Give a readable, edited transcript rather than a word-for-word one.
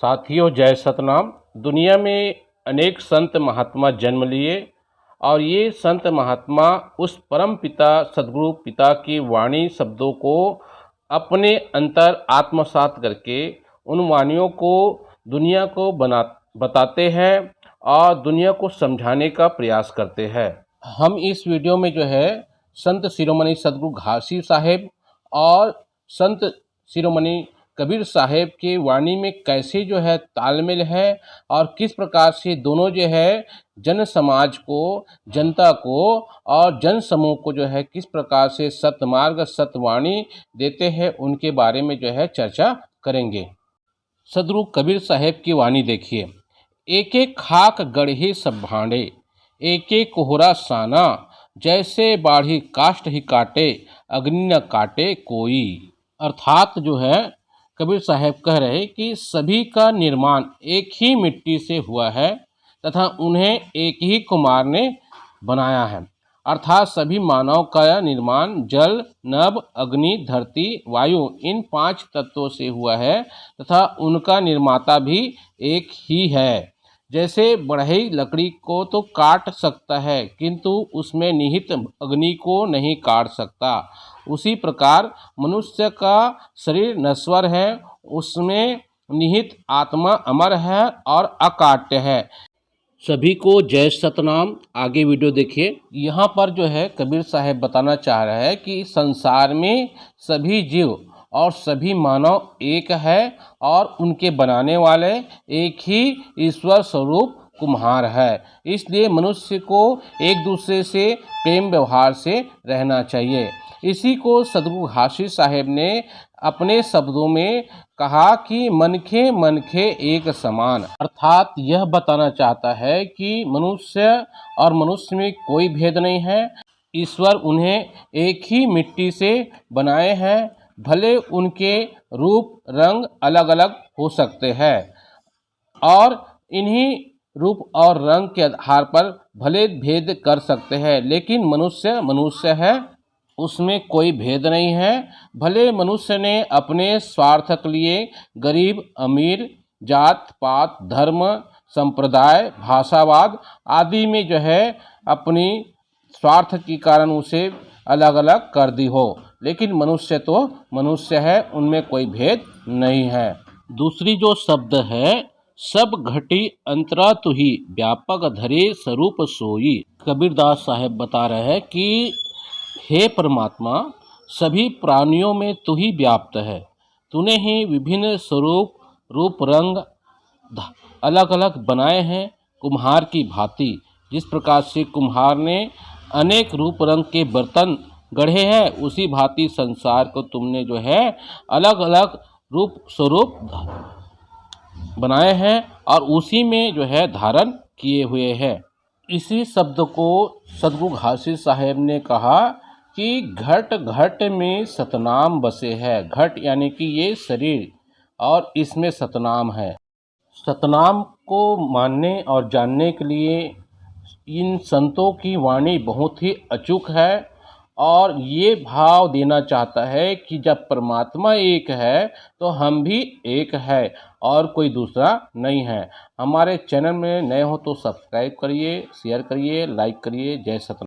साथियों, जय सतनाम। दुनिया में अनेक संत महात्मा जन्म लिए और ये संत महात्मा उस परम पिता सद्गुरु पिता की वाणी शब्दों को अपने अंतर आत्मसात करके उन वाणियों को दुनिया को बताते हैं और दुनिया को समझाने का प्रयास करते हैं। हम इस वीडियो में जो है संत शिरोमणि सद्गुरु घासी साहेब और संत शिरोमणि कबीर साहेब की वाणी में कैसे जो है तालमेल है और किस प्रकार से दोनों जो है जन समाज को, जनता को और जन समूह को जो है किस प्रकार से सतमार्ग सतवाणी देते हैं, उनके बारे में जो है चर्चा करेंगे। सद्गुरु कबीर साहेब की वाणी देखिए। एक एक खाक गढ़े सब भांडे, एक एक कोहरा साना, जैसे बाढ़ी काष्ठ ही काटे, अग्नि न काटे कोई। अर्थात जो है कबीर साहब कह रहे कि सभी का निर्माण एक ही मिट्टी से हुआ है तथा उन्हें एक ही कुम्हार ने बनाया है। अर्थात सभी मानव का निर्माण जल, नभ, अग्नि, धरती, वायु इन 5 तत्वों से हुआ है तथा उनका निर्माता भी एक ही है। जैसे बढ़ई लकड़ी को तो काट सकता है किंतु उसमें निहित अग्नि को नहीं काट सकता, उसी प्रकार मनुष्य का शरीर नश्वर है, उसमें निहित आत्मा अमर है और अकाट्य है। सभी को जय सतनाम। आगे वीडियो देखिए। यहाँ पर जो है कबीर साहब बताना चाह रहे हैं कि संसार में सभी जीव और सभी मानव एक है और उनके बनाने वाले एक ही ईश्वर स्वरूप कुम्हार है। इसलिए मनुष्य को एक दूसरे से प्रेम व्यवहार से रहना चाहिए। इसी को सद्गुरु घासी साहेब ने अपने शब्दों में कहा कि मनखे एक समान। अर्थात यह बताना चाहता है कि मनुष्य और मनुष्य में कोई भेद नहीं है। ईश्वर उन्हें एक ही मिट्टी से बनाए हैं, भले उनके रूप रंग अलग अलग हो सकते हैं और इन्हीं रूप और रंग के आधार पर भले भेद कर सकते हैं, लेकिन मनुष्य है, उसमें कोई भेद नहीं है। भले मनुष्य ने अपने स्वार्थ के लिए गरीब अमीर, जात पात, धर्म, संप्रदाय, भाषावाद आदि में जो है अपनी स्वार्थ के कारण उसे अलग अलग कर दी हो, लेकिन मनुष्य तो मनुष्य है, उनमें कोई भेद नहीं है। दूसरी जो शब्द है, सब घटी अंतरा तुही, व्यापक धरे स्वरूप सोई। कबीरदास साहब बता रहे हैं कि हे परमात्मा, सभी प्राणियों में तू ही व्याप्त है। तूने ही विभिन्न स्वरूप, रूप, रंग अलग अलग बनाए हैं कुम्हार की भांति। जिस प्रकार से कुम्हार ने अनेक रूप रंग के बर्तन गढ़े हैं, उसी भांति संसार को तुमने जो है अलग अलग रूप स्वरूप बनाए हैं और उसी में जो है धारण किए हुए हैं। इसी शब्द को सद्गुरु घासी साहेब ने कहा कि घट घट में सतनाम बसे है। घट यानी कि ये शरीर और इसमें सतनाम है। सतनाम को मानने और जानने के लिए इन संतों की वाणी बहुत ही अचूक है और ये भाव देना चाहता है कि जब परमात्मा एक है तो हम भी एक है और कोई दूसरा नहीं है। हमारे चैनल में नए हो तो सब्सक्राइब करिए, शेयर करिए, लाइक करिए। जय सतनाम।